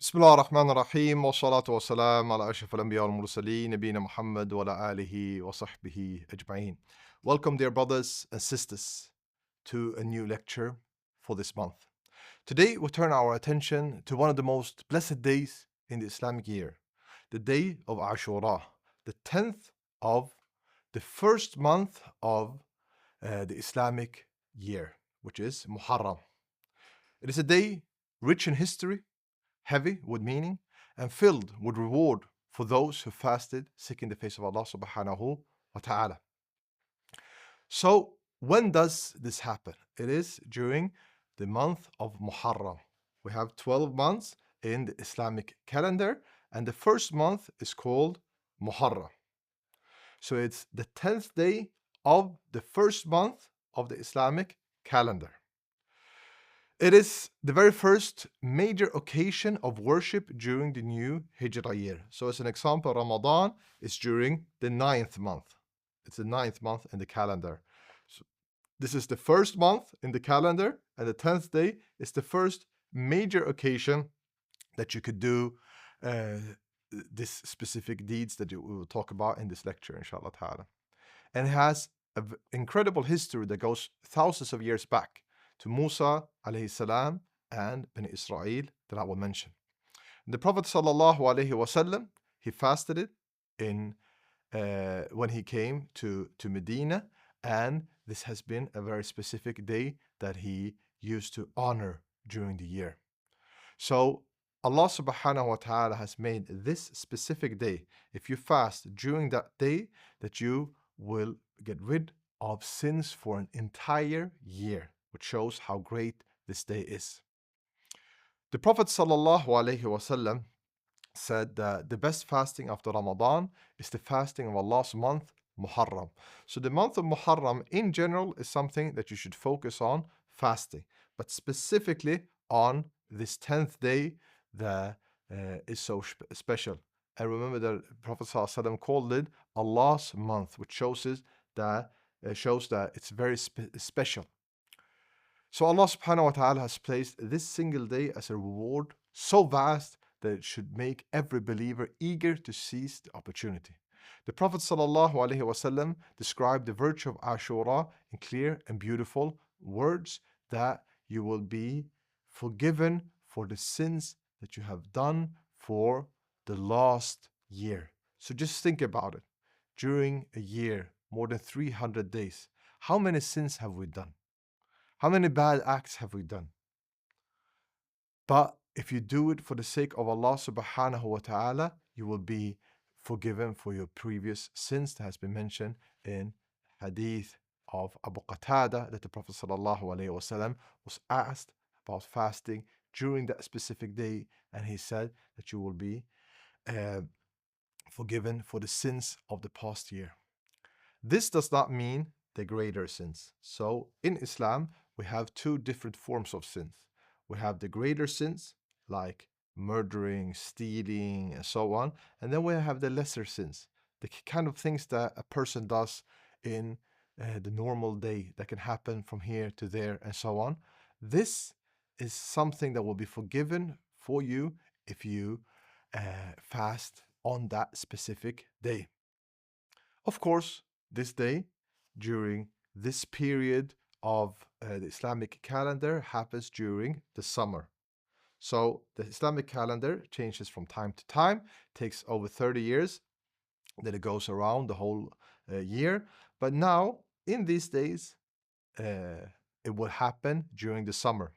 بسم الله الرحمن الرحيم والصلاة والسلام على أشرف الأنبياء والمرسلين نبينا محمد وعلى آله وصحبه أجمعين. Welcome, dear brothers and sisters, to a new lecture for this month. Today we turn our attention to one of the most blessed days in the Islamic year, the day of Ashura, the 10th of the first month of the Islamic year, which is Muharram. It is a day rich in history, heavy with meaning, and filled with reward for those who fasted, seeking the face of Allah subhanahu wa ta'ala. So, when does this happen? It is during the month of Muharram. We have 12 months in the Islamic calendar, and the first month is called Muharram. So, it's the 10th day of the first month of the Islamic calendar. It is the very first major occasion of worship during the new Hijrah year. So, as an example, Ramadan is during the 9th month. It's the 9th month in the calendar. So, this is the first month in the calendar, and the 10th day is the first major occasion that you could do this specific deeds that we will talk about in this lecture, inshallah ta'ala. And it has an incredible history that goes thousands of years back to Musa alayhi salam and Bani Israel that I will mention. The Prophet sallallahu alaihi wasallam, he fasted it in when he came to Medina, and this has been a very specific day that he used to honor during the year. So Allah subhanahu wa ta'ala has made this specific day, if you fast during that day, that you will get rid of sins for an entire year, which shows how great this day is. The Prophet sallallahu alaihi wasallam said that the best fasting after Ramadan is the fasting of Allah's month, Muharram. So the month of Muharram in general is something that you should focus on fasting, but specifically on this 10th day that is so special. And remember that Prophet ﷺ called it Allah's month, which shows that it's very special. So Allah subhanahu wa ta'ala has placed this single day as a reward so vast that it should make every believer eager to seize the opportunity. The Prophet sallallahu alaihi wasallam described the virtue of Ashura in clear and beautiful words, that you will be forgiven for the sins that you have done for the last year. So just think about it. During a year, more than 300 days, how many sins have we done? How many bad acts have we done? But if you do it for the sake of Allah subhanahu wa ta'ala, you will be forgiven for your previous sins. That has been mentioned in hadith of Abu Qatada, that the Prophet sallallahu alaihi wasallam was asked about fasting during that specific day, and he said that you will be forgiven for the sins of the past year. This does not mean the greater sins. So in Islam, we have two different forms of sins. We have the greater sins, like murdering, stealing, and so on. And then we have the lesser sins, the kind of things that a person does in the normal day that can happen from here to there and so on. This is something that will be forgiven for you if you fast on that specific day. Of course, this day, during this period of the Islamic calendar, happens during the summer. So the Islamic calendar changes from time to time, takes over 30 years, then it goes around the whole year. But now, in these days, it will happen during the summer,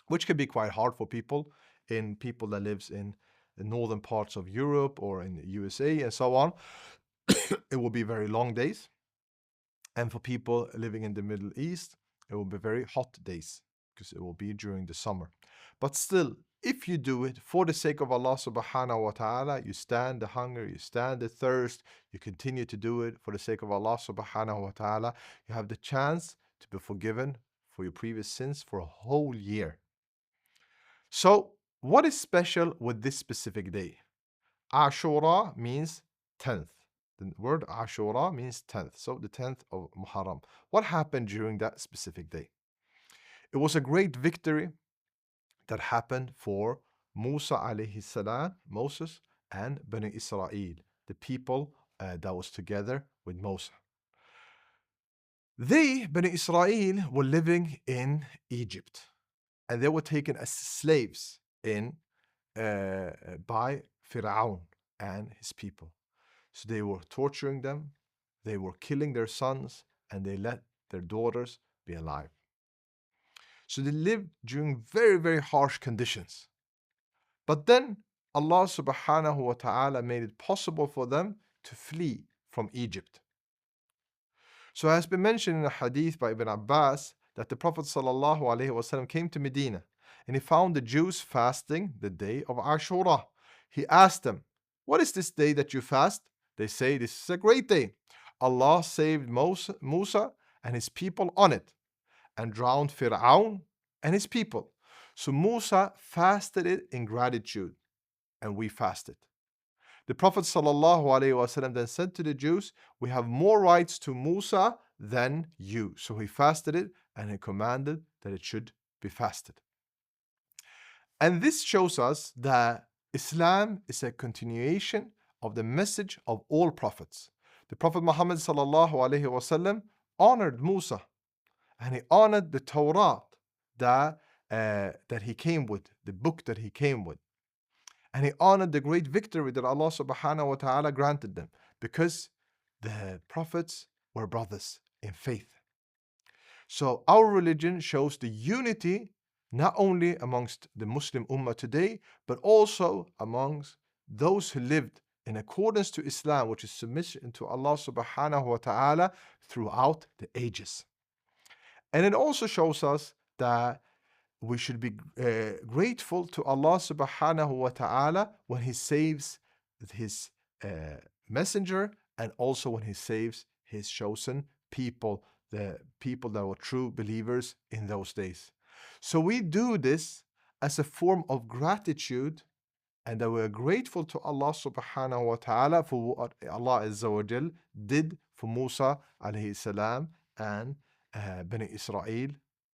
which can be quite hard for people that lives in the northern parts of Europe or in the USA and so on. It will be very long days. And for people living in the Middle East, it will be very hot days because it will be during the summer. But still, if you do it for the sake of Allah subhanahu wa ta'ala, you stand the hunger, you stand the thirst, you continue to do it for the sake of Allah subhanahu wa ta'ala, you have the chance to be forgiven for your previous sins for a whole year. So, what is special with this specific day? Ashura means 10th. The word Ashura means 10th, so the 10th of Muharram. What happened during that specific day? It was a great victory that happened for Musa alayhi salam, Moses, and Bani Israel, the people that was together with Moses. They, Bani Israel, were living in Egypt, and they were taken as slaves in by Pharaoh and his people. So they were torturing them, they were killing their sons, and they let their daughters be alive. So they lived during very, very harsh conditions. But then Allah subhanahu wa ta'ala made it possible for them to flee from Egypt. So it has been mentioned in a hadith by Ibn Abbas that the Prophet sallallahu alaihi wasallam came to Medina and he found the Jews fasting the day of Ashura. He asked them, "What is this day that you fast?" They say, "This is a great day. Allah saved Musa and his people on it and drowned Fir'aun and his people. So Musa fasted it in gratitude, and we fasted." The Prophet ﷺ then said to the Jews, "We have more rights to Musa than you." So he fasted it and he commanded that it should be fasted. And this shows us that Islam is a continuation of the message of all prophets. The Prophet Muhammad ﷺ honored Musa and he honored the Torah that he came with, the book that he came with. And he honored the great victory that Allah subhanahu wa ta'ala granted them because the prophets were brothers in faith. So our religion shows the unity not only amongst the Muslim Ummah today, but also amongst those who lived in accordance to Islam, which is submission to Allah subhanahu wa ta'ala throughout the ages. And it also shows us that we should be grateful to Allah subhanahu wa ta'ala when He saves His messenger and also when He saves His chosen people, the people that were true believers in those days. So we do this as a form of gratitude and that we are grateful to Allah subhanahu wa ta'ala for what Allah Azza wa Jal did for Musa alayhi salam and Bani Israel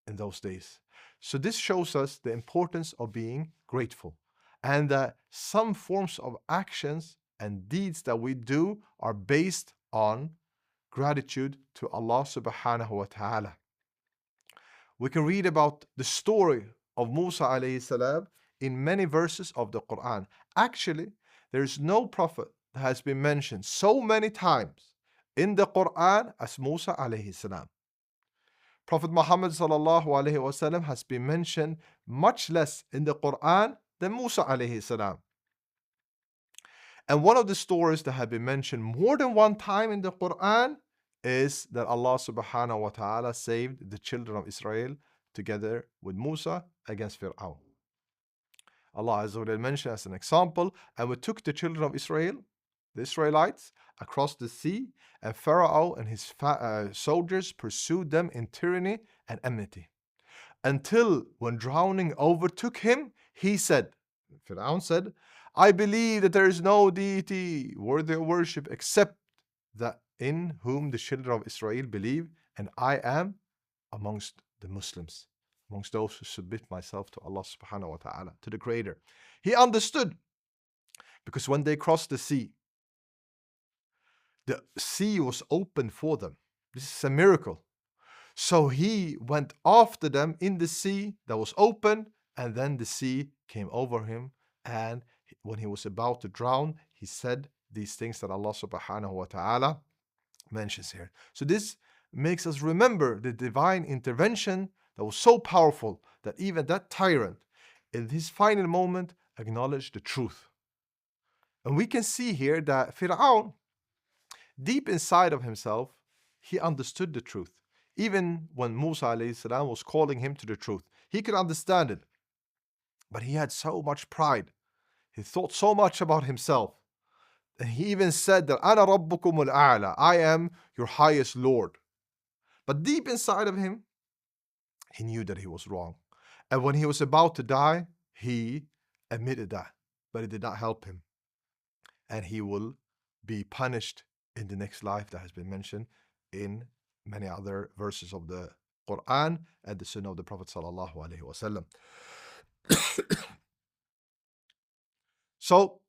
in those days. So this shows us the importance of being grateful and that some forms of actions and deeds that we do are based on gratitude to Allah subhanahu wa ta'ala. We can read about the story of Musa alayhi salam in many verses of the Quran. Actually, there is no prophet that has been mentioned so many times in the Quran as Musa alayhi salam. Prophet Muhammad sallallahu alaihi wasallam has been mentioned much less in the Quran than Musa alayhi salam. And one of the stories that have been mentioned more than one time in the Quran is that Allah subhanahu wa ta'ala saved the children of Israel together with Musa against Fir'aun. Allah Azza wa Jalla mentioned as an example, "And we took the children of Israel, the Israelites, across the sea, and Pharaoh and his soldiers pursued them in tyranny and enmity. Until when drowning overtook him, he said," Pharaoh said, "I believe that there is no deity worthy of worship except that in whom the children of Israel believe, and I am amongst the Muslims, amongst those who submit myself to Allah subhanahu wa ta'ala, to the Creator." He understood because when they crossed the sea was open for them. This is a miracle. So he went after them in the sea that was open, and then the sea came over him. And when he was about to drown, he said these things that Allah subhanahu wa ta'ala mentions here. So this makes us remember the divine intervention that was so powerful that even that tyrant, in his final moment, acknowledged the truth. And we can see here that Fir'aun, deep inside of himself, he understood the truth. Even when Musa alayhi salam was calling him to the truth, he could understand it. But he had so much pride. He thought so much about himself. And he even said that, "Ana rabbukum al-a'la," I am your highest Lord. But deep inside of him, he knew that he was wrong. And when he was about to die, he admitted that. But it did not help him. And he will be punished in the next life that has been mentioned in many other verses of the Quran and the Sunnah of the Prophet sallallahu alaihi wasallam. So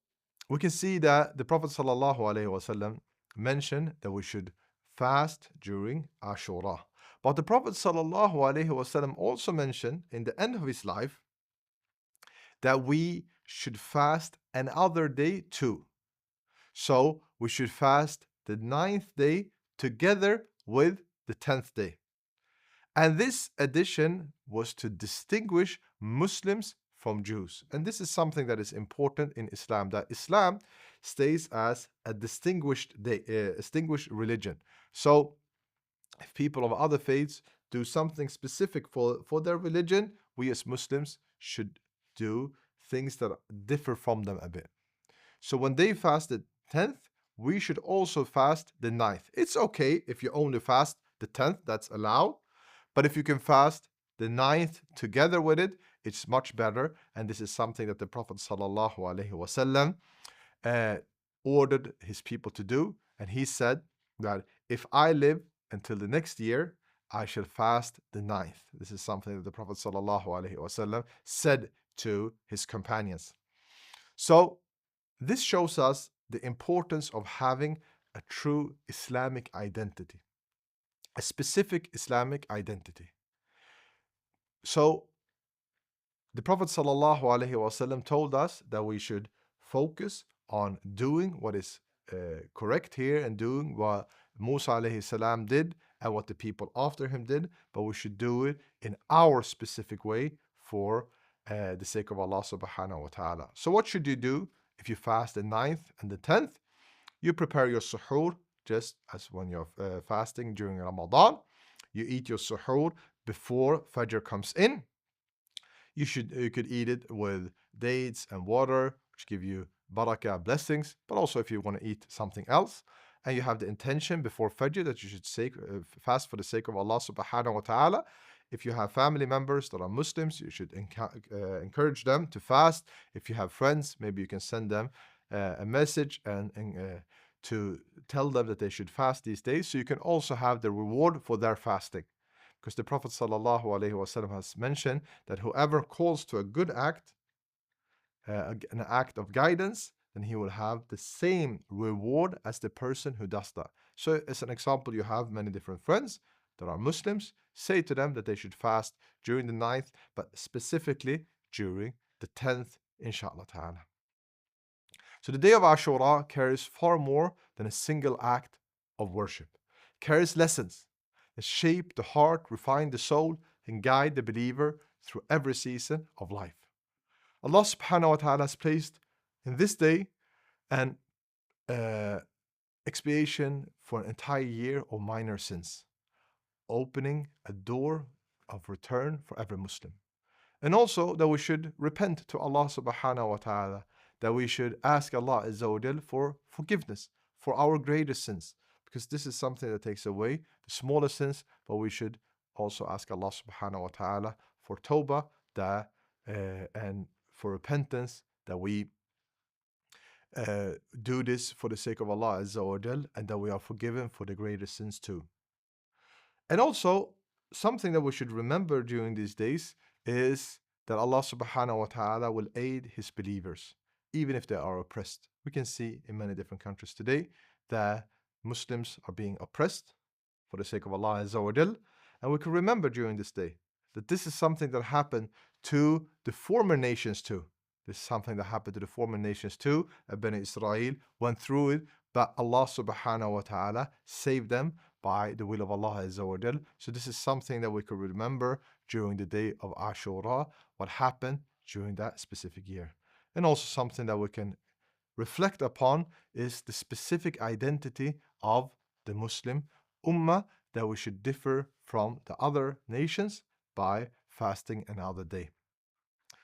we can see that the Prophet ﷺ mentioned that we should fast during Ashura. But the Prophet ﷺ also mentioned in the end of his life that we should fast another day too. So we should fast the 9th day together with the 10th day. And this addition was to distinguish Muslims from Jews. And this is something that is important in Islam, that Islam stays as a distinguished religion. So if people of other faiths do something specific for their religion, we as Muslims should do things that differ from them a bit. So when they fast the 10th, we should also fast the 9th. It's okay if you only fast the 10th, that's allowed. But if you can fast the 9th together with it, it's much better. And this is something that the Prophet ﷺ ordered his people to do. And he said that if I live until the next year, I shall fast the 9th. This is something that the Prophet ﷺ said to his companions. So this shows us the importance of having a true Islamic identity, a specific Islamic identity. So the Prophet ﷺ told us that we should focus on doing what is correct here and doing what Musa alayhi salam did and what the people after him did, but we should do it in our specific way for the sake of Allah subhanahu wa ta'ala. So what should you do if you fast the 9th and the 10th? You prepare your suhoor just as when you're fasting during Ramadan. You eat your suhoor before Fajr comes in. You could eat it with dates and water, which give you barakah, blessings, but also if you want to eat something else, and you have the intention before Fajr that you should fast for the sake of Allah subhanahu wa ta'ala. If you have family members that are Muslims, you should encourage them to fast. If you have friends, maybe you can send them a message and to tell them that they should fast these days, so you can also have the reward for their fasting. Because the Prophet ﷺ has mentioned that whoever calls to a good act, an act of guidance, then he will have the same reward as the person who does that. So as an example, you have many different friends that are Muslims. Say to them that they should fast during the 9th, but specifically during the 10th, inshallah ta'ala. So the day of Ashura carries far more than a single act of worship. It carries lessons that shape the heart, refine the soul, and guide the believer through every season of life. Allah subhanahu wa ta'ala has placed in this day an expiation for an entire year of minor sins, opening a door of return for every Muslim. And also that we should repent to Allah subhanahu wa ta'ala, that we should ask Allah Azza wa Jal for forgiveness for our greatest sins, because this is something that takes away the smaller sins, but we should also ask Allah subhanahu wa ta'ala for tawbah and for repentance, that we do this for the sake of Allah Azza wa Jal, and that we are forgiven for the greatest sins too. And also, something that we should remember during these days is that Allah subhanahu wa ta'ala will aid his believers, even if they are oppressed. We can see in many different countries today that Muslims are being oppressed for the sake of Allah Azza wa Jal. And we can remember during this day that this is something that happened to the former nations too. This is something that happened to the former nations too. Bani Israel went through it, but Allah subhanahu wa ta'ala saved them by the will of Allah Azza wa Jal. So this is something that we could remember during the day of Ashura, what happened during that specific year. And also something that we can reflect upon is the specific identity of the Muslim Ummah, that we should differ from the other nations by fasting another day.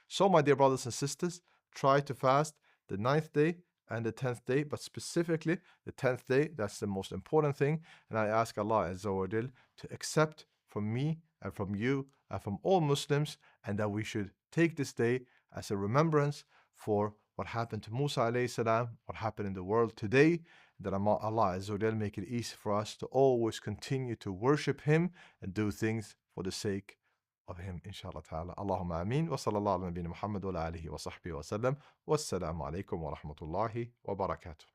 So my dear brothers and sisters, try to fast the 9th day and the 10th day, but specifically the 10th day. That's the most important thing. And I ask Allah Azza wa Jal to accept from me and from you and from all Muslims, and that we should take this day as a remembrance for what happened to Musa alayhi salam, what happened in the world today, that Allah Azza wa Jal make it easy for us to always continue to worship Him and do things for the sake of him, inshallah ta'ala. Allahumma ameen. Wa sallallahu ala nabina Muhammad wa ala alihi wa sahbihi wa sallam. Wassalamu alaikum wa rahmatullahi wa barakatuh.